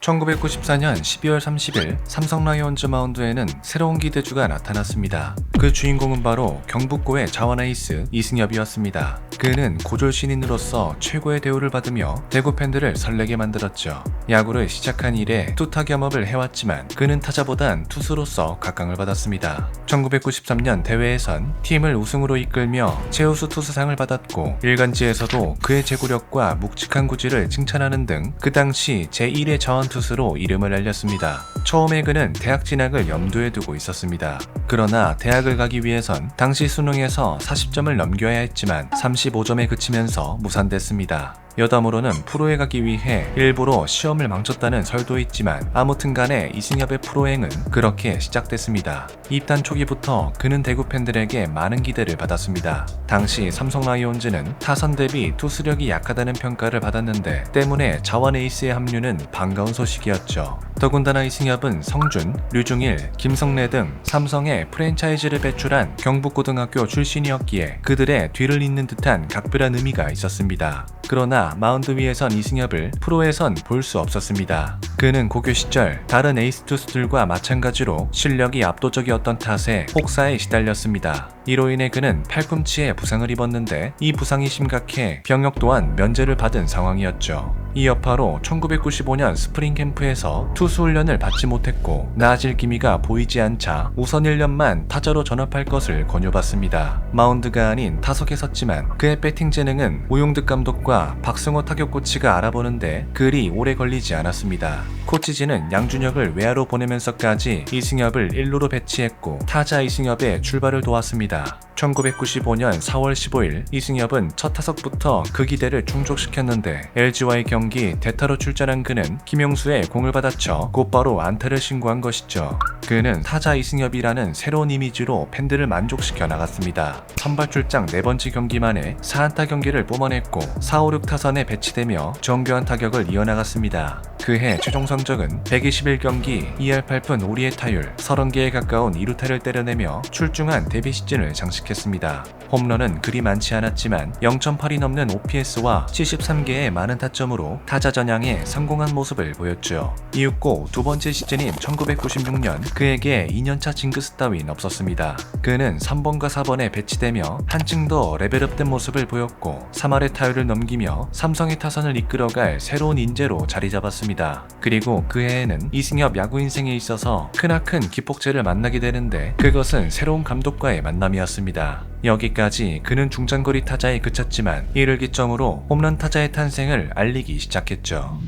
1994년 12월 30일 삼성 라이온즈 마운드에는 새로운 기대주가 나타났습니다. 그 주인공은 바로 경북고의 자완 에이스 이승엽이었습니다. 그는 고졸 신인으로서 최고의 대우를 받으며 대구 팬들을 설레게 만들었죠. 야구를 시작한 이래 투타 겸업을 해왔지만 그는 타자보단 투수로서 각광을 받았습니다. 1993년 대회에선 팀을 우승으로 이끌며 최우수 투수상을 받았고 일간지에서도 그의 제구력과 묵직한 구질을 칭찬하는 등 그 당시 제1의 자완 투수로 이름을 알렸습니다. 처음에 그는 대학 진학을 염두에 두고 있었습니다. 그러나 대학을 가기 위해선 당시 수능에서 40점을 넘겨야 했지만 35점에 그치면서 무산됐습니다. 여담으로는 프로에 가기 위해 일부러 시험을 망쳤다는 설도 있지만 아무튼 간에 이승엽의 프로행은 그렇게 시작됐습니다. 입단 초기부터 그는 대구 팬들에게 많은 기대를 받았습니다. 당시 삼성 라이온즈는 타선 대비 투수력이 약하다는 평가를 받았는데 때문에 자완 에이스의 합류는 반가운 소식이었죠. 더군다나 이승엽은 성준, 류중일, 김성래 등 삼성의 프랜차이즈를 배출한 경북고등학교 출신이었기에 그들의 뒤를 잇는 듯한 각별한 의미가 있었습니다. 그러나 마운드 위에선 이승엽을 프로에선 볼 수 없었습니다. 그는 고교 시절 다른 에이스 투수들과 마찬가지로 실력이 압도적이었던 탓에 혹사에 시달렸습니다. 이로 인해 그는 팔꿈치에 부상을 입었는데 이 부상이 심각해 병역 또한 면제를 받은 상황이었죠. 이 여파로 1995년 스프링 캠프에서 투수 훈련을 받지 못했고 나아질 기미가 보이지 않자 우선 1년만 타자로 전업할 것을 권유받습니다. 마운드가 아닌 타석에 섰지만 그의 배팅 재능은 오용득 감독과 박승호 타격 코치가 알아보는데 그리 오래 걸리지 않았습니다. 코치진은 양준혁을 외야로 보내면서까지 이승엽을 1루로 배치했고 타자 이승엽의 출발을 도왔습니다. 1995년 4월 15일 이승엽은 첫 타석부터 그 기대를 충족시켰는데 LG와의 경기 대타로 출전한 그는 김용수의 공을 받아쳐 곧바로 안타를 신고한 것이죠. 그는 타자 이승엽이라는 새로운 이미지로 팬들을 만족시켜 나갔습니다. 선발 출장 4번째 경기만에 4안타 경기를 뿜어냈고 4, 5, 6 타선에 배치되며 정교한 타격을 이어나갔습니다. 그해 최종 성적은 121경기 2할 8푼 5리의 타율 30개에 가까운 2루타를 때려내며 출중한 데뷔 시즌을 장식했습니다. 홈런은 그리 많지 않았지만 0.8이 넘는 OPS와 73개의 많은 타점으로 타자 전향에 성공한 모습을 보였죠. 이윽고 두 번째 시즌인 1996년 그에게 2년차 징크스 따윈 없었습니다. 그는 3번과 4번에 배치되며 한층 더 레벨업된 모습을 보였고 3할의 타율을 넘기며 삼성의 타선을 이끌어갈 새로운 인재로 자리 잡았습니다. 그리고 그 해에는 이승엽 야구 인생에 있어서 크나큰 기폭제를 만나게 되는데 그것은 새로운 감독과의 만남이었습니다. 여기까지 그는 중장거리 타자에 그쳤지만 이를 기점으로 홈런 타자의 탄생을 알리기 시작했죠.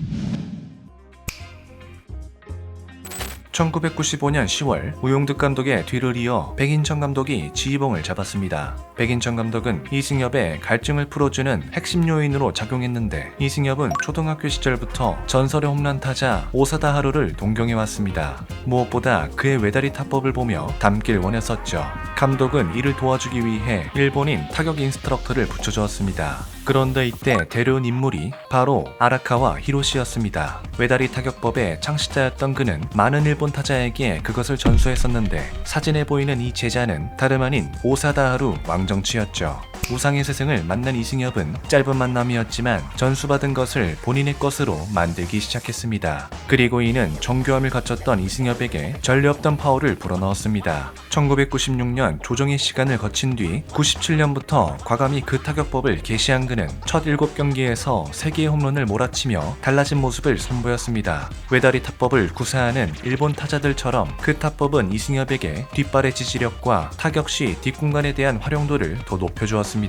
1995년 10월 오용득 감독의 뒤를 이어 백인천 감독이 지휘봉을 잡았습니다. 백인천 감독은 이승엽의 갈증을 풀어주는 핵심 요인으로 작용했는데 이승엽은 초등학교 시절부터 전설의 홈런 타자 오사다 하루를 동경해왔습니다. 무엇보다 그의 외다리 타법을 보며 닮길 원했었죠. 감독은 이를 도와주기 위해 일본인 타격 인스트럭터를 붙여주었습니다. 그런데 이때 데려온 인물이 바로 아라카와 히로시였습니다. 외다리 타격법의 창시자였던 그는 많은 일본 타자에게 그것을 전수했었는데 사진에 보이는 이 제자는 다름 아닌 오사다 하루 왕정치였죠. 우상의 스승을 만난 이승엽은 짧은 만남이었지만 전수받은 것을 본인의 것으로 만들기 시작했습니다. 그리고 이는 정교함을 갖췄던 이승엽에게 전례 없던 파워를 불어넣었습니다. 1996년 조정의 시간을 거친 뒤 97년부터 과감히 그 타격법을 개시한 그는 첫 7경기에서 3개의 홈런을 몰아치며 달라진 모습을 선보였습니다. 외다리 타법을 구사하는 일본 타자들처럼 그 타법은 이승엽에게 뒷발의 지지력과 타격 시 뒷공간에 대한 활용도를 더 높여주었습니다.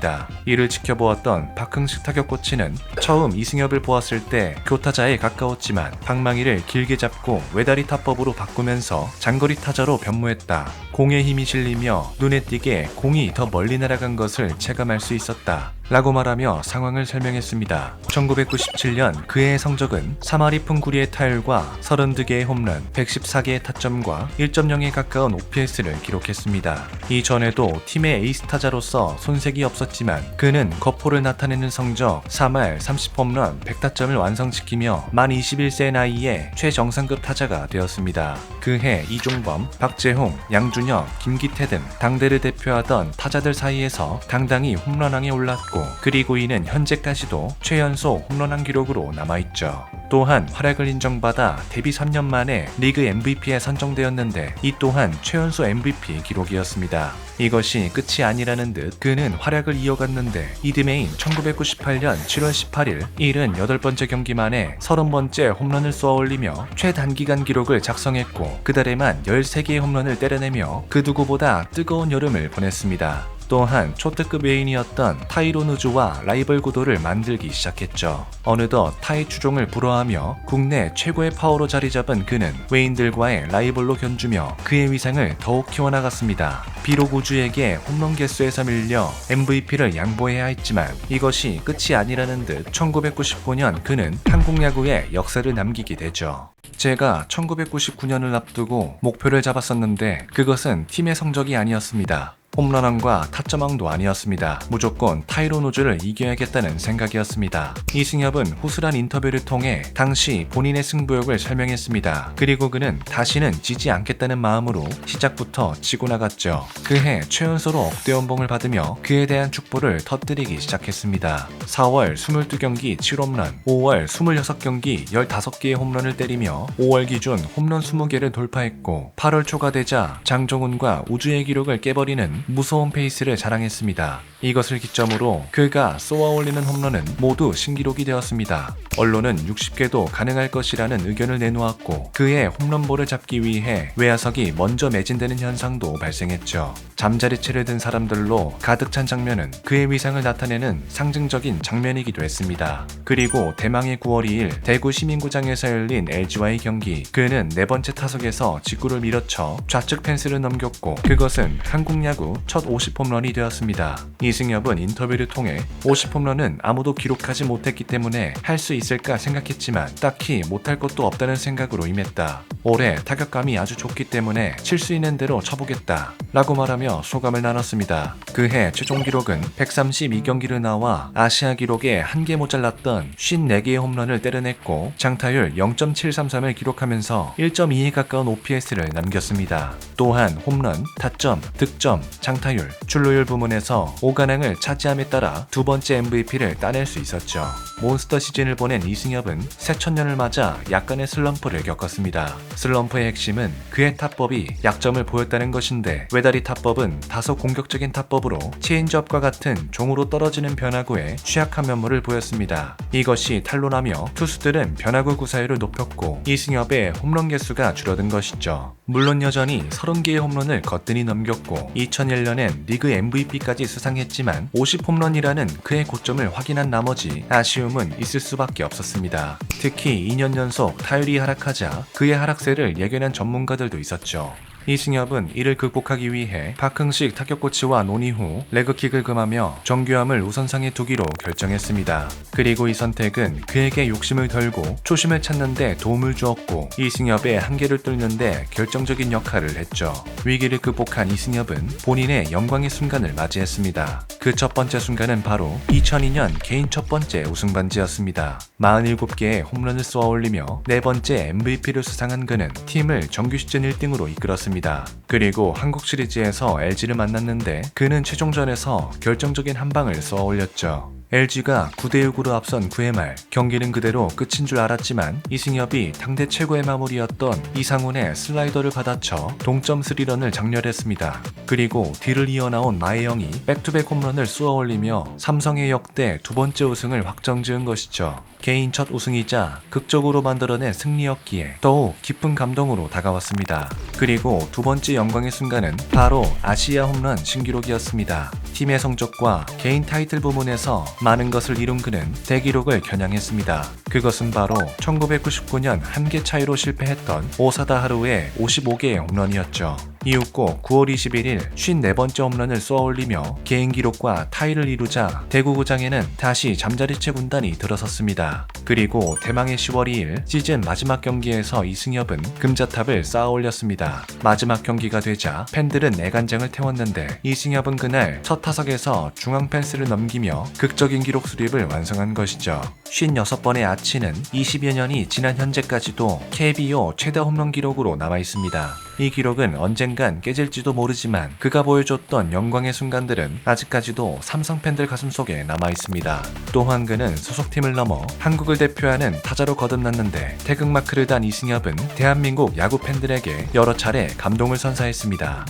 이를 지켜보았던 박흥식 타격 코치는 처음 이승엽을 보았을 때 교타자에 가까웠지만 방망이를 길게 잡고 외다리 타법으로 바꾸면서 장거리 타자로 변모했다. 공에 힘이 실리며 눈에 띄게 공이 더 멀리 날아간 것을 체감할 수 있었다. 라고 말하며 상황을 설명했습니다. 1997년 그의 성적은 3할 2푼 9리의 타율과 32개의 홈런, 114개의 타점과 1.0에 가까운 OPS를 기록했습니다. 이전에도 팀의 에이스 타자로서 손색이 없었지만 그는 거포를 나타내는 성적 3할 30홈런 100타점을 완성시키며 만 21세의 나이에 최정상급 타자가 되었습니다. 그해 이종범, 박재홍, 양준혁, 김기태 등 당대를 대표하던 타자들 사이에서 당당히 홈런왕에 올랐고 했고, 그리고 이는 현재까지도 최연소 홈런왕 기록으로 남아있죠. 또한 활약을 인정받아 데뷔 3년 만에 리그 MVP에 선정되었는데 이 또한 최연소 MVP 기록이었습니다. 이것이 끝이 아니라는 듯 그는 활약을 이어갔는데 이듬해인 1998년 7월 18일 78번째 경기 만에 30번째 홈런을 쏘아올리며 최단기간 기록을 작성했고 그달에만 13개의 홈런을 때려내며 그 누구보다 뜨거운 여름을 보냈습니다. 또한 초특급 외인이었던 타이론 우즈와 라이벌 구도를 만들기 시작했죠. 어느덧 타이 추종을 불허하며 국내 최고의 파워로 자리 잡은 그는 외인들과의 라이벌로 견주며 그의 위상을 더욱 키워나갔습니다. 비록 우즈에게 홈런 개수에서 밀려 MVP를 양보해야 했지만 이것이 끝이 아니라는 듯 1999년 그는 한국 야구에 역사를 남기게 되죠. 제가 1999년을 앞두고 목표를 잡았었는데 그것은 팀의 성적이 아니었습니다. 홈런왕과 타점왕도 아니었습니다. 무조건 타이론 우즈를 이겨야겠다는 생각이었습니다. 이승엽은 후술한 인터뷰를 통해 당시 본인의 승부욕을 설명했습니다. 그리고 그는 다시는 지지 않겠다는 마음으로 시작부터 치고 나갔죠. 그해 최연소로 억대 연봉을 받으며 그에 대한 축보를 터뜨리기 시작했습니다. 4월 22경기 7홈런, 5월 26경기 15개의 홈런을 때리며 5월 기준 홈런 20개를 돌파했고 8월 초가 되자 장정훈과 우주의 기록을 깨버리는 무서운 페이스를 자랑했습니다. 이것을 기점으로 그가 쏘아올리는 홈런은 모두 신기록이 되었습니다. 언론은 60개도 가능할 것이라는 의견을 내놓았고 그의 홈런볼을 잡기 위해 외야석이 먼저 매진되는 현상도 발생했죠. 잠자리채를 든 사람들로 가득 찬 장면은 그의 위상을 나타내는 상징적인 장면이기도 했습니다. 그리고 대망의 9월 2일 대구 시민구장에서 열린 LG와의 경기, 그는 4번째 타석에서 직구를 밀어쳐 좌측 펜스를 넘겼고 그것은 한국 야구 첫 50홈런이 되었습니다. 이승엽은 인터뷰를 통해 50홈런은 아무도 기록하지 못했기 때문에 할 수 있을까 생각했지만 딱히 못할 것도 없다는 생각으로 임했다. 올해 타격감이 아주 좋기 때문에 칠 수 있는 대로 쳐보겠다 라고 말하며 소감을 나눴습니다. 그해 최종 기록은 132경기를 나와 아시아 기록에 한 개 모자랐던 54개의 홈런을 때려냈고 장타율 0.733을 기록하면서 1.2에 가까운 OPS를 남겼습니다. 또한 홈런, 타점, 득점, 장타율, 출루율 부문에서 5관왕을 차지함에 따라 두 번째 MVP를 따낼 수 있었죠. 몬스터 시즌을 보낸 이승엽은 새천년을 맞아 약간의 슬럼프를 겪었습니다. 슬럼프의 핵심은 그의 타법이 약점을 보였다는 것인데 외다리 타법은 다소 공격적인 타법으로 체인지업과 같은 종으로 떨어지는 변화구에 취약한 면모를 보였습니다. 이것이 탄로나며 투수들은 변화구 구사율을 높였고 이승엽의 홈런 개수가 줄어든 것이죠. 물론 여전히 30개의 홈런을 거뜬히 넘겼고 2001년엔 리그 MVP까지 수상했지만 50홈런이라는 그의 고점을 확인한 나머지 아쉬움은 있을 수밖에 없었습니다. 특히 2년 연속 타율이 하락하자 그의 하락세를 예견한 전문가들도 있었죠. 이승엽은 이를 극복하기 위해 박흥식 타격코치와 논의 후 레그킥을 금하며 정교함을 우선상에 두기로 결정했습니다. 그리고 이 선택은 그에게 욕심을 덜고 초심을 찾는 데 도움을 주었고 이승엽의 한계를 뚫는 데 결정적인 역할을 했죠. 위기를 극복한 이승엽은 본인의 영광의 순간을 맞이했습니다. 그 첫 번째 순간은 바로 2002년 개인 첫 번째 우승반지였습니다. 47개의 홈런을 쏘아올리며 4번째 MVP를 수상한 그는 팀을 정규 시즌 1등으로 이끌었습니다. 그리고 한국 시리즈에서 LG를 만났는데 그는 최종전에서 결정적인 한 방을 쏘아 올렸죠. LG가 9대6으로 앞선 9회 말 경기는 그대로 끝인 줄 알았지만 이승엽이 당대 최고의 마무리였던 이상훈의 슬라이더를 받아쳐 동점 3런을 장렬했습니다. 그리고 뒤를 이어나온 마혜영이 백투백 홈런을 쏘아 올리며 삼성의 역대 두 번째 우승을 확정지은 것이죠. 개인 첫 우승이자 극적으로 만들어낸 승리였기에 더욱 깊은 감동으로 다가왔습니다. 그리고 두 번째 영광의 순간은 바로 아시아 홈런 신기록이었습니다. 팀의 성적과 개인 타이틀 부문에서 많은 것을 이룬 그는 대기록을 겨냥했습니다. 그것은 바로 1999년 한 개 차이로 실패했던 오사다 하루의 55개의 홈런이었죠. 이윽고 9월 21일 54번째 홈런을 쏘아올리며 개인 기록과 타이를 이루자 대구구장에는 다시 잠자리채 군단이 들어섰습니다. 그리고 대망의 10월 2일 시즌 마지막 경기에서 이승엽은 금자탑을 쌓아올렸습니다. 마지막 경기가 되자 팬들은 애간장을 태웠는데 이승엽은 그날 첫 타석에서 중앙 펜스를 넘기며 극적인 기록 수립을 완성한 것이죠. 56번의 아치는 20여 년이 지난 현재까지도 KBO 최다 홈런 기록으로 남아있습니다. 이 기록은 언젠간 깨질지도 모르지만 그가 보여줬던 영광의 순간들은 아직까지도 삼성 팬들 가슴속에 남아있습니다. 또한 그는 소속팀을 넘어 한국을 대표하는 타자로 거듭났는데 태극마크를 단 이승엽은 대한민국 야구 팬들에게 여러 차례 감동을 선사했습니다.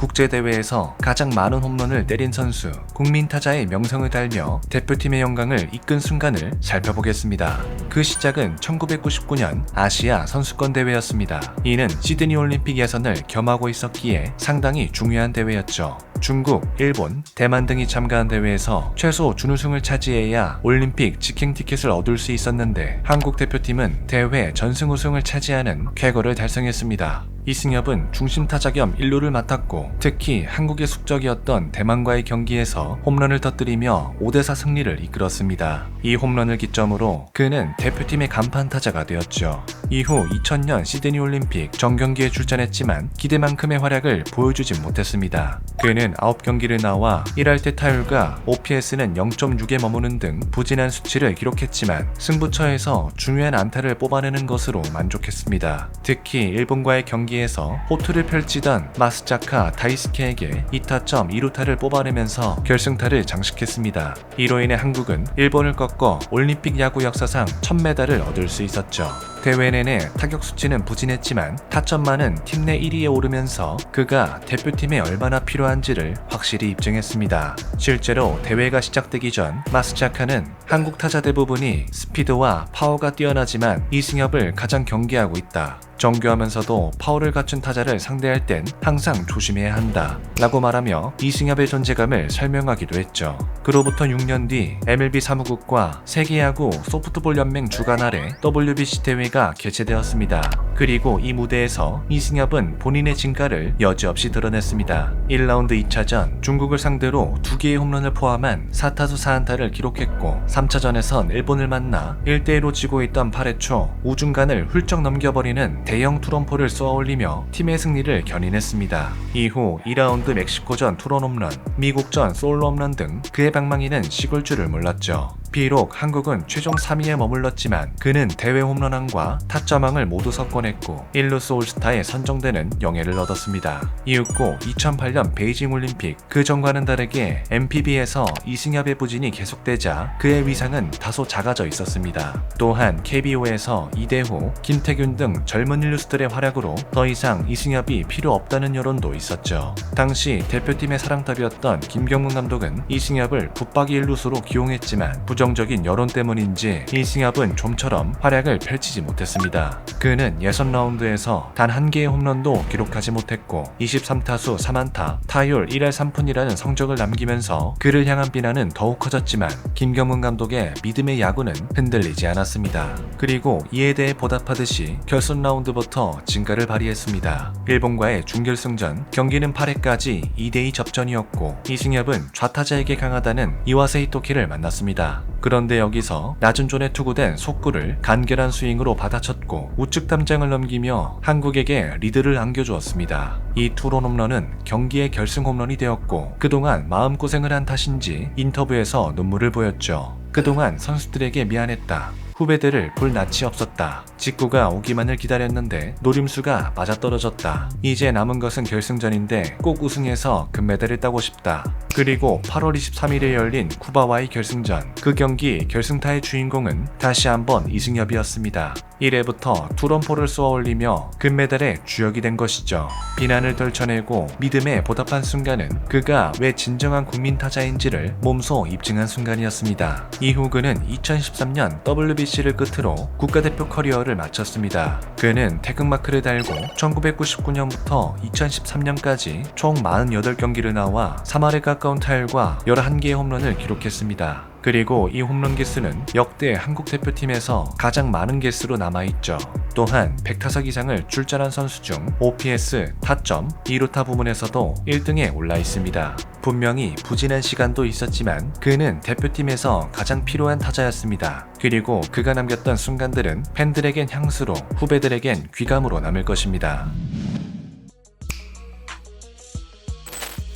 국제대회에서 가장 많은 홈런을 때린 선수, 국민타자의 명성을 달며 대표팀의 영광을 이끈 순간을 살펴보겠습니다. 그 시작은 1999년 아시아 선수권 대회였습니다. 이는 시드니 올림픽 예선을 겸하고 있었기에 상당히 중요한 대회였죠. 중국, 일본, 대만 등이 참가한 대회에서 최소 준우승을 차지해야 올림픽 직행 티켓을 얻을 수 있었는데 한국 대표팀은 대회 전승 우승을 차지하는 쾌거를 달성했습니다. 이승엽은 중심 타자 겸 1루를 맡았고 특히 한국의 숙적이었던 대만과의 경기에서 홈런을 터뜨리며 5대4 승리를 이끌었습니다. 이 홈런을 기점으로 그는 대표팀의 간판 타자가 되었죠. 이후 2000년 시드니 올림픽 정경기에 출전했지만 기대만큼의 활약을 보여주지 못했습니다. 그는 9경기를 나와 1할대 타율과 OPS는 0.6에 머무는 등 부진한 수치를 기록했지만 승부처에서 중요한 안타를 뽑아내는 것으로 만족했습니다. 특히 일본과의 경기에서 호투를 펼치던 마스자카 다이스케에게 2타점 2루타를 뽑아내면서 결승타를 장식했습니다. 이로 인해 한국은 일본을 꺾어 올림픽 야구 역사상 첫 메달을 얻을 수 있었죠. 대회 내내 타격 수치는 부진했지만 타점만은 팀 내 1위에 오르면서 그가 대표팀에 얼마나 필요한지를 확실히 입증했습니다. 실제로 대회가 시작되기 전 마스자카는 한국 타자 대부분이 스피드와 파워가 뛰어나지만 이승엽을 가장 경계하고 있다. 정교하면서도 파워를 갖춘 타자를 상대할 땐 항상 조심해야 한다 라고 말하며 이승엽의 존재감을 설명하기도 했죠. 그로부터 6년 뒤 MLB 사무국과 세계야구 소프트볼 연맹 주관 아래 WBC 대회가 개최되었습니다. 그리고 이 무대에서 이승엽은 본인의 진가를 여지없이 드러냈습니다. 1라운드 2차전 중국을 상대로 2개의 홈런을 포함한 4타수 4안타를 기록했고 3차전에선 일본을 만나 1대1로 지고 있던 8회 초 우중간을 훌쩍 넘겨버리는 대형 투런포를 쏘아올리며 팀의 승리를 견인했습니다. 이후 2라운드 멕시코전 투런 홈런, 미국전 솔로 홈런 등 그의 방망이는 식을 줄을 몰랐죠. 비록 한국은 최종 3위에 머물렀지만 그는 대회 홈런왕과 타점왕을 모두 석권했고 1루스 올스타에 선정되는 영예를 얻었습니다. 이윽고 2008년 베이징 올림픽 그 전과는 다르게 MPB에서 이승엽의 부진이 계속되자 그의 위상은 다소 작아져 있었습니다. 또한 KBO에서 이대호, 김태균 등 젊은 일루스들의 활약으로 더 이상 이승엽이 필요 없다는 여론도 있었죠. 당시 대표팀의 사랑탑이었던 김경문 감독은 이승엽을 붙박이 일루수로 기용했지만 부정적인 여론 때문인지 이승엽은 좀처럼 활약을 펼치지 못했습니다. 그는 예선 라운드에서 단 한 개의 홈런도 기록하지 못했고 23타수 3안타, 타율 1할 3푼이라는 성적을 남기면서 그를 향한 비난은 더욱 커졌지만 김경문 감독의 믿음의 야구는 흔들리지 않았습니다. 그리고 이에 대해 보답하듯이 결선 라운드부터 진가를 발휘했습니다. 일본과의 준결승전 경기는 8회까지 2대2 접전이었고 이승엽은 좌타자에게 강하다는 이와세 히토키를 만났습니다. 그런데 여기서 낮은 존에 투구된 속구를 간결한 스윙으로 받아쳤고 우측 담장을 넘기며 한국에게 리드를 안겨주었습니다. 이 투런 홈런은 경기의 결승 홈런이 되었고 그동안 마음고생을 한 탓인지 인터뷰에서 눈물을 보였죠. 그동안 선수들에게 미안했다. 후배들을 볼 낯이 없었다. 직구가 오기만을 기다렸는데 노림수가 맞아떨어졌다. 이제 남은 것은 결승전인데 꼭 우승해서 금메달을 따고 싶다. 그리고 8월 23일에 열린 쿠바와의 결승전. 그 경기 결승타의 주인공은 다시 한번 이승엽이었습니다. 1회부터 투런포를 쏘아올리며 금메달의 주역이 된 것이죠. 비난을 떨쳐내고 믿음에 보답한 순간은 그가 왜 진정한 국민 타자인지를 몸소 입증한 순간이었습니다. 이후 그는 2013년 WBC를 끝으로 국가대표 커리어를 마쳤습니다. 그는 태극마크를 달고 1999년부터 2013년까지 총 48경기를 나와 3할에 가까운 타율과 11개의 홈런을 기록했습니다. 그리고 이 홈런 개수는 역대 한국 대표팀에서 가장 많은 개수로 남아있죠. 또한 100타석 이상을 출전한 선수 중 OPS, 타점, 2루타 부문에서도 1등에 올라 있습니다. 분명히 부진한 시간도 있었지만 그는 대표팀에서 가장 필요한 타자였습니다. 그리고 그가 남겼던 순간들은 팬들에겐 향수로, 후배들에겐 귀감으로 남을 것입니다.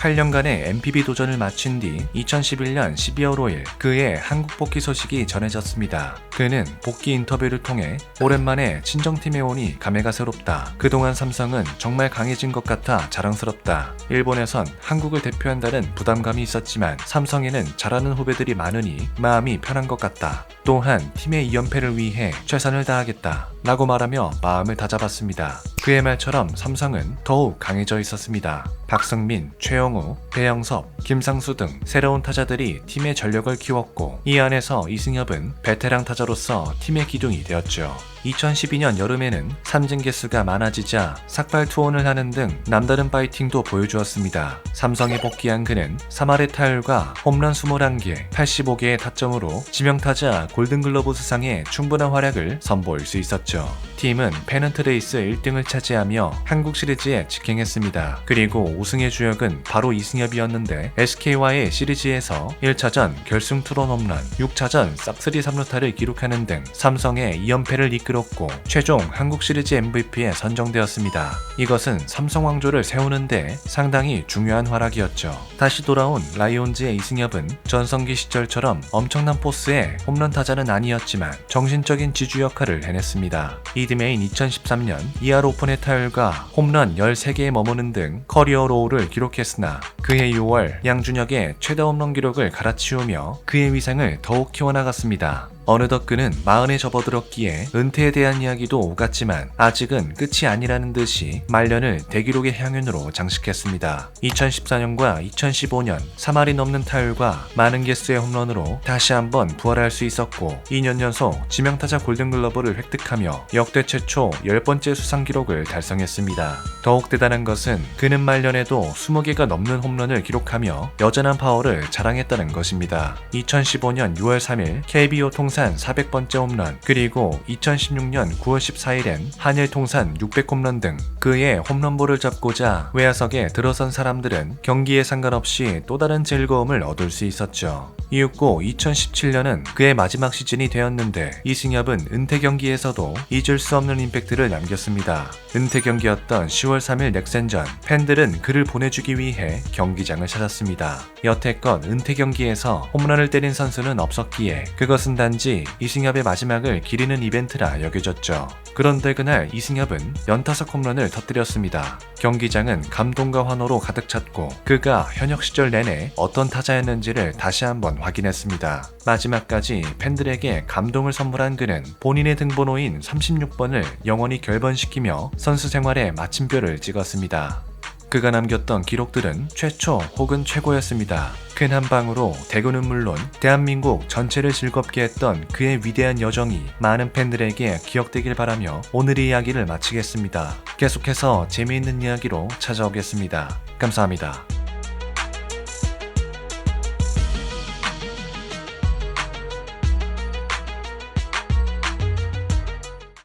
8년간의 MPB 도전을 마친 뒤 2011년 12월 5일 그의 한국 복귀 소식이 전해졌습니다. 그는 복귀 인터뷰를 통해 오랜만에 친정팀에 오니 감회가 새롭다. 그동안 삼성은 정말 강해진 것 같아 자랑스럽다. 일본에선 한국을 대표한다는 부담감이 있었지만 삼성에는 잘하는 후배들이 많으니 마음이 편한 것 같다. 또한 팀의 2연패를 위해 최선을 다하겠다. 라고 말하며 마음을 다잡았습니다. 그의 말처럼 삼성은 더욱 강해져 있었습니다. 박성민, 최영우, 배영섭, 김상수 등 새로운 타자들이 팀의 전력을 키웠고 이 안에서 이승엽은 베테랑 타자로서 팀의 기둥이 되었죠. 2012년 여름에는 삼진 개수가 많아지자 삭발 투혼을 하는 등 남다른 파이팅도 보여주었습니다. 삼성에 복귀한 그는 3할의 타율과 홈런 21개, 85개의 타점으로 지명타자 골든글러브 수상에 충분한 활약을 선보일 수 있었죠. 팀은 페넌트 레이스 1등을 차지하며 한국 시리즈에 직행했습니다. 그리고 우승의 주역은 바로 이승엽이었는데 SK와의 시리즈에서 1차전 결승 투런 홈런, 6차전 싹쓸이 3루타를 기록하는 등 삼성의 2연패를 이끌었고 최종 한국 시리즈 MVP에 선정되었습니다. 이것은 삼성 왕조를 세우는데 상당히 중요한 활약이었죠. 다시 돌아온 라이온즈의 이승엽은 전성기 시절처럼 엄청난 포스의 홈런 타자는 아니었지만 정신적인 지주 역할을 해냈습니다. 이듬해인 2013년 2할 오픈의 타율과 홈런 13개에 머무는 등 커리어 로우를 기록했으나 그해 6월 양준혁의 최다 홈런 기록을 갈아치우며 그의 위상을 더욱 키워나갔습니다. 어느덧 그는 40에 접어들었기에 은퇴에 대한 이야기도 오갔지만 아직은 끝이 아니라는 듯이 말년을 대기록의 향연으로 장식했습니다. 2014년과 2015년 3할이 넘는 타율과 많은 개수의 홈런으로 다시 한번 부활할 수 있었고 2년 연속 지명타자 골든글러브를 획득하며 역대 최초 10번째 수상 기록을 달성했습니다. 더욱 대단한 것은 그는 말년에도 20개가 넘는 홈런을 기록하며 여전한 파워를 자랑했다는 것입니다. 2015년 6월 3일 KBO 통산 400번째 홈런, 그리고 2016년 9월 14일엔 한일 통산 600홈런 등 그의 홈런볼을 잡고자 외야석에 들어선 사람들은 경기에 상관없이 또 다른 즐거움을 얻을 수 있었죠. 이윽고 2017년은 그의 마지막 시즌이 되었는데 이승엽은 은퇴 경기에서도 잊을 수 없는 임팩트를 남겼습니다. 은퇴 경기였던 10월 3일 넥센전, 팬들은 그를 보내주기 위해 경기장을 찾았습니다. 여태껏 은퇴 경기에서 홈런을 때린 선수는 없었기에 그것은 단지 이승엽의 마지막을 기리는 이벤트라 여겨졌죠. 그런데 그날 이승엽은 연타석 홈런을 터뜨렸습니다. 경기장은 감동과 환호로 가득 찼고 그가 현역 시절 내내 어떤 타자였는지를 다시 한번 확인했습니다. 마지막까지 팬들에게 감동을 선물한 그는 본인의 등번호인 36번을 영원히 결번시키며 선수 생활에 마침표를 찍었습니다. 그가 남겼던 기록들은 최초 혹은 최고였습니다. 큰 한 방으로 대구는 물론 대한민국 전체를 즐겁게 했던 그의 위대한 여정이 많은 팬들에게 기억되길 바라며 오늘의 이야기를 마치겠습니다. 계속해서 재미있는 이야기로 찾아오겠습니다. 감사합니다.